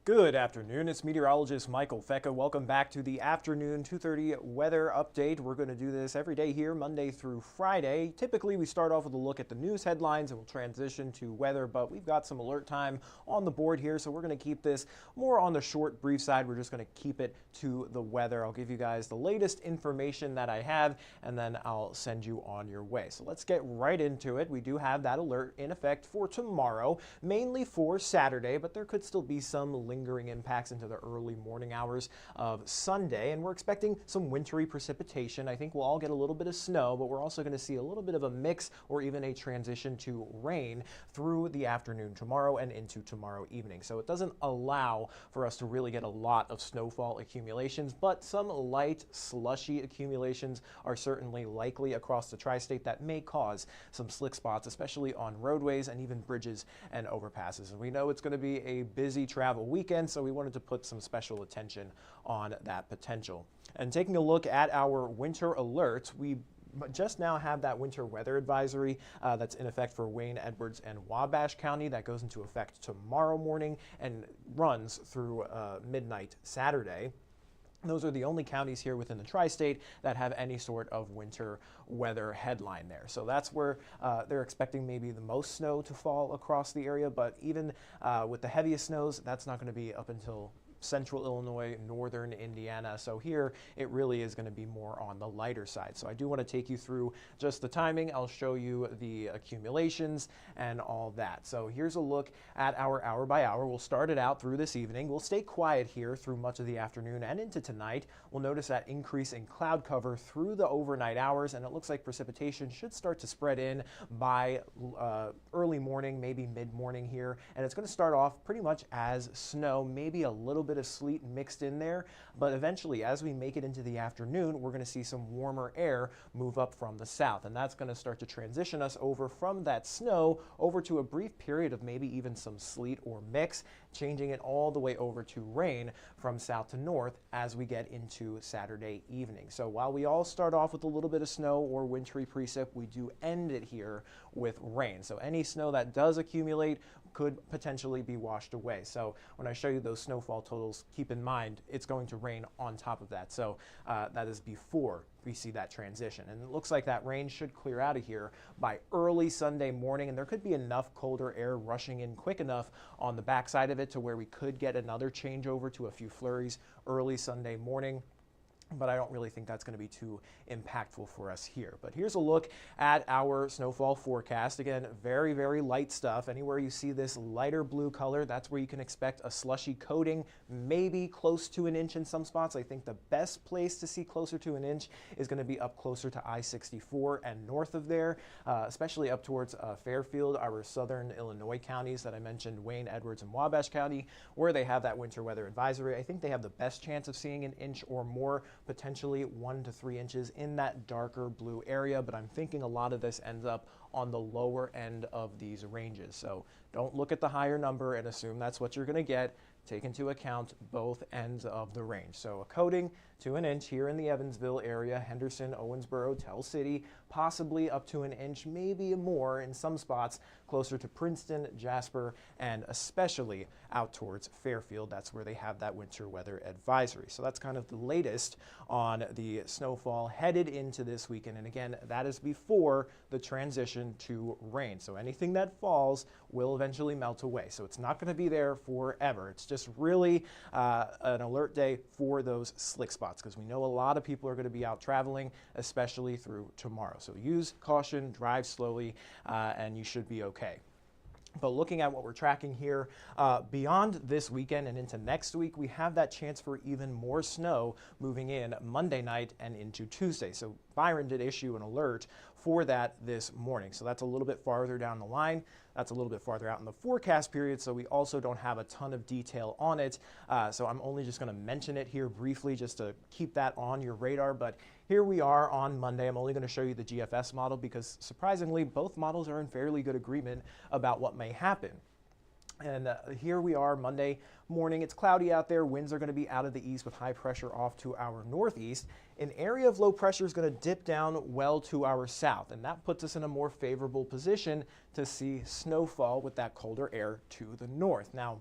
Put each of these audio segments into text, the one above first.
Good afternoon, it's meteorologist Michael Fecca. Welcome back to the afternoon 2:30 weather update. We're going to do this every day here, Monday through Friday. Typically, we start off with a look at the news headlines and we'll transition to weather, but we've got some alert time on the board here, so we're going to keep this more on the short, brief side. We're just going to keep it to the weather. I'll give you guys the latest information that I have, and then I'll send you on your way. So let's get right into it. We do have that alert in effect for tomorrow, mainly for Saturday, but there could still be some lingering impacts into the early morning hours of Sunday, and we're expecting some wintry precipitation. I think we'll all get a little bit of snow, but we're also going to see a little bit of a mix or even a transition to rain through the afternoon tomorrow and into tomorrow evening. So it doesn't allow for us to really get a lot of snowfall accumulations, but some light slushy accumulations are certainly likely across the tri-state that may cause some slick spots, especially on roadways and even bridges and overpasses. And we know it's going to be a busy travel weekend, so we wanted to put some special attention on that potential. And taking a look at our winter alerts, we just now have that winter weather advisory that's in effect for Wayne, Edwards, and Wabash County. That goes into effect tomorrow morning and runs through midnight Saturday. Those are the only counties here within the tri-state that have any sort of winter weather headline there. So that's where they're expecting maybe the most snow to fall across the area, but even with the heaviest snows, that's not going to be up until central Illinois, northern Indiana. So here it really is going to be more on the lighter side. So I do want to take you through just the timing. I'll show you the accumulations and all that. So here's a look at our hour by hour. We'll start it out through this evening. We'll stay quiet here through much of the afternoon and into tonight. We'll notice that increase in cloud cover through the overnight hours, and it looks like precipitation should start to spread in by early morning, maybe mid-morning here. And it's going to start off pretty much as snow, maybe a little bit of sleet mixed in there, but eventually as we make it into the afternoon, we're going to see some warmer air move up from the south, and that's going to start to transition us over from that snow over to a brief period of maybe even some sleet or mix, changing it all the way over to rain from south to north as we get into Saturday evening. So while we all start off with a little bit of snow or wintry precip, we do end it here with rain. So any snow that does accumulate could potentially be washed away. So when I show you those snowfall totals, keep in mind it's going to rain on top of that. So that is before we see that transition. And it looks like that rain should clear out of here by early Sunday morning, and there could be enough colder air rushing in quick enough on the backside of it to where we could get another changeover to a few flurries early Sunday morning. But I don't really think that's going to be too impactful for us here. But here's a look at our snowfall forecast. Again, very, very light stuff. Anywhere you see this lighter blue color, that's where you can expect a slushy coating, maybe close to an inch in some spots. I think the best place to see closer to an inch is going to be up closer to I-64 and north of there, especially up towards Fairfield, our southern Illinois counties that I mentioned, Wayne, Edwards, and Wabash County, where they have that winter weather advisory. I think they have the best chance of seeing an inch or more, potentially 1 to 3 inches in that darker blue area, but I'm thinking a lot of this ends up on the lower end of these ranges. So don't look at the higher number and assume that's what you're going to get. Take into account both ends of the range. So a coating to an inch here in the Evansville area, Henderson, Owensboro, Tell City, possibly up to an inch, maybe more in some spots closer to Princeton, Jasper, and especially out towards Fairfield. That's where they have that winter weather advisory. So that's kind of the latest on the snowfall headed into this weekend. And again, that is before the transition to rain. So anything that falls will eventually melt away. So it's not going to be there forever. It's just really an alert day for those slick spots, because we know a lot of people are going to be out traveling, especially through tomorrow. So use caution, drive slowly, and you should be okay. But looking at what we're tracking here, beyond this weekend and into next week, we have that chance for even more snow moving in Monday night and into Tuesday. So Byron did issue an alert for that this morning. So that's a little bit farther down the line. That's a little bit farther out in the forecast period, so we also don't have a ton of detail on it. So I'm only just going to mention it here briefly just to keep that on your radar. But here we are on Monday. I'm only going to show you the GFS model because surprisingly, both models are in fairly good agreement about what may happen. And here we are Monday morning. It's cloudy out there. Winds are going to be out of the east with high pressure off to our northeast. An area of low pressure is going to dip down well to our south, and that puts us in a more favorable position to see snowfall with that colder air to the north. Now,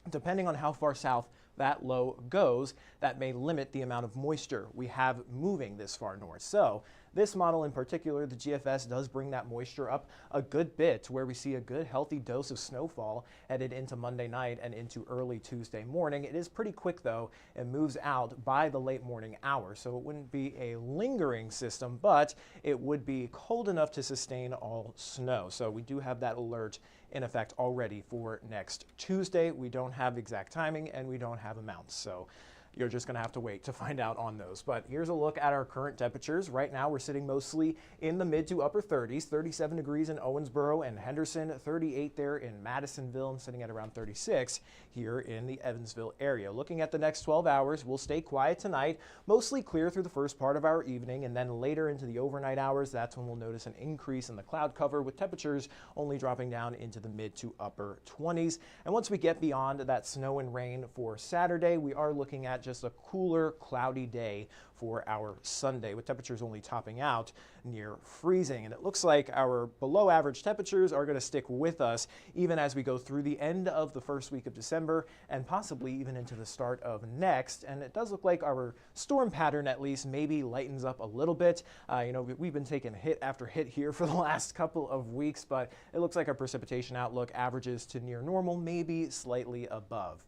Depending on how far south that low goes, that may limit the amount of moisture we have moving this far north. So this model in particular, the GFS, does bring that moisture up a good bit to where we see a good healthy dose of snowfall headed into Monday night and into early Tuesday morning. It is pretty quick though, and moves out by the late morning hours. So it wouldn't be a lingering system, but it would be cold enough to sustain all snow. So we do have that alert in effect already for next Tuesday. We don't have exact timing and we don't have amounts. So you're just going to have to wait to find out on those. But here's a look at our current temperatures. Right now, we're sitting mostly in the mid to upper 30s, 37 degrees in Owensboro and Henderson, 38 there in Madisonville, and sitting at around 36 here in the Evansville area. Looking at the next 12 hours, we'll stay quiet tonight, mostly clear through the first part of our evening, and then later into the overnight hours, that's when we'll notice an increase in the cloud cover, with temperatures only dropping down into the mid to upper 20s. And once we get beyond that snow and rain for Saturday, we are looking at just a cooler, cloudy day for our Sunday, with temperatures only topping out near freezing. And it looks like our below average temperatures are going to stick with us even as we go through the end of the first week of December and possibly even into the start of next. And it does look like our storm pattern at least maybe lightens up a little bit. We've been taking hit after hit here for the last couple of weeks, but it looks like our precipitation outlook averages to near normal, maybe slightly above.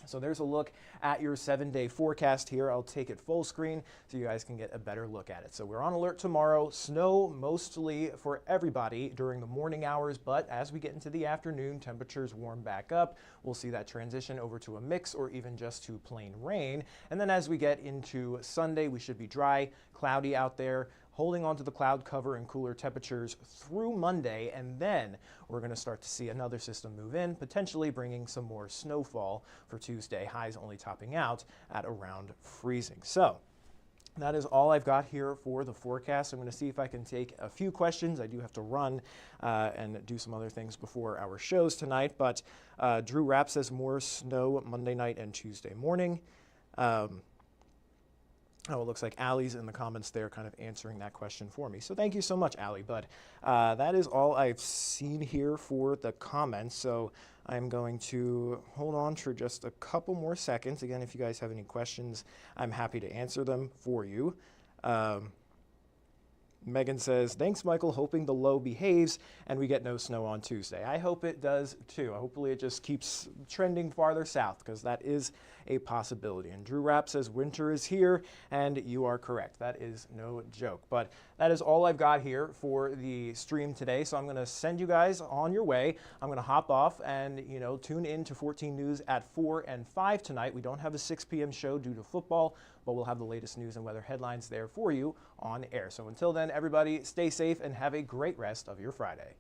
So there's a look at your 7-day forecast here. I'll take it full screen so you guys can get a better look at it. So we're on alert tomorrow. Snow mostly for everybody during the morning hours, but as we get into the afternoon, temperatures warm back up. We'll see that transition over to a mix or even just to plain rain. And then as we get into Sunday, we should be dry, cloudy out there, holding on to the cloud cover and cooler temperatures through Monday, and then we're going to start to see another system move in, potentially bringing some more snowfall for Tuesday, highs only topping out at around freezing. So that is all I've got here for the forecast. I'm going to see if I can take a few questions. I do have to run and do some other things before our shows tonight, but Drew Rapp says more snow Monday night and Tuesday morning. Oh, it looks like Allie's in the comments there kind of answering that question for me. So thank you so much, Allie. But that is all I've seen here for the comments. So I'm going to hold on for just a couple more seconds. Again, if you guys have any questions, I'm happy to answer them for you. Megan says, thanks, Michael, hoping the low behaves and we get no snow on Tuesday. I hope it does too. Hopefully it just keeps trending farther south, because that is a possibility. And Drew Rapp says winter is here, and you are correct. That is no joke. But that is all I've got here for the stream today. So I'm going to send you guys on your way. I'm going to hop off and, tune in to 14 News at 4 and 5 tonight. We don't have a 6 p.m. show due to football, but we'll have the latest news and weather headlines there for you on air. So until then, everybody, stay safe and have a great rest of your Friday.